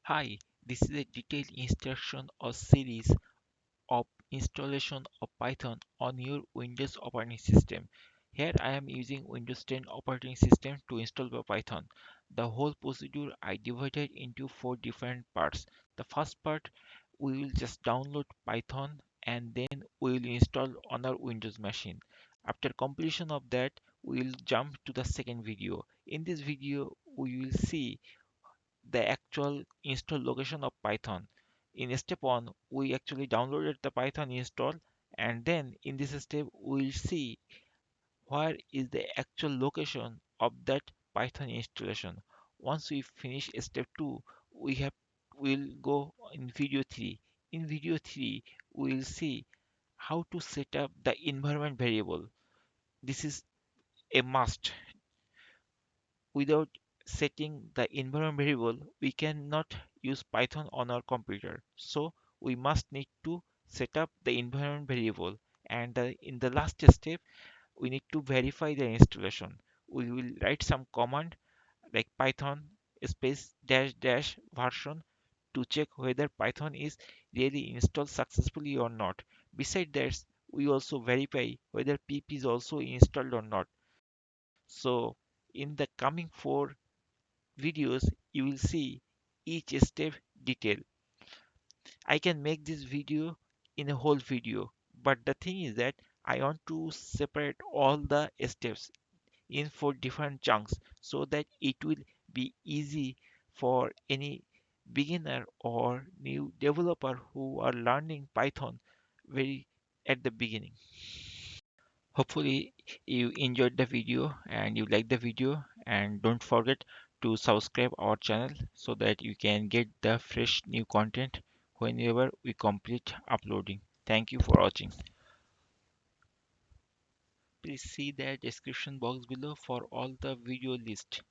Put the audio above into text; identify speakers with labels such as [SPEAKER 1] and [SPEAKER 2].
[SPEAKER 1] Hi, this is a detailed instruction or series of installation of Python on your Windows operating system. Here I am using Windows 10 operating system to install the Python. The whole procedure I divided into four different parts. The first part, we will just download Python and then we will install on our Windows machine. After completion of that, we will jump to the second video. In this video, we will see the actual install location of Python. In step 1, we actually downloaded the Python install, and then in this step we'll see where is the actual location of that Python installation. Once we finish step 2, we'll go in video 3. In video 3, we'll see how to set up the environment variable. This is a must. Without setting the environment variable, we cannot use Python on our computer. So we must need to set up the environment variable. And in the last step, we need to verify the installation. We will write some command like Python space dash dash version to check whether Python is really installed successfully or not. Besides that, we also verify whether pip is also installed or not. So in the coming four videos you will see each step detail. I can make this video in a whole video, but the thing is that I want to separate all the steps in four different chunks so that it will be easy for any beginner or new developer who are learning Python very at the beginning. Hopefully you enjoyed the video and you like the video, and don't forget to subscribe our channel so that you can get the fresh new content whenever we complete uploading. Thank you for watching. Please see the description box below for all the video list.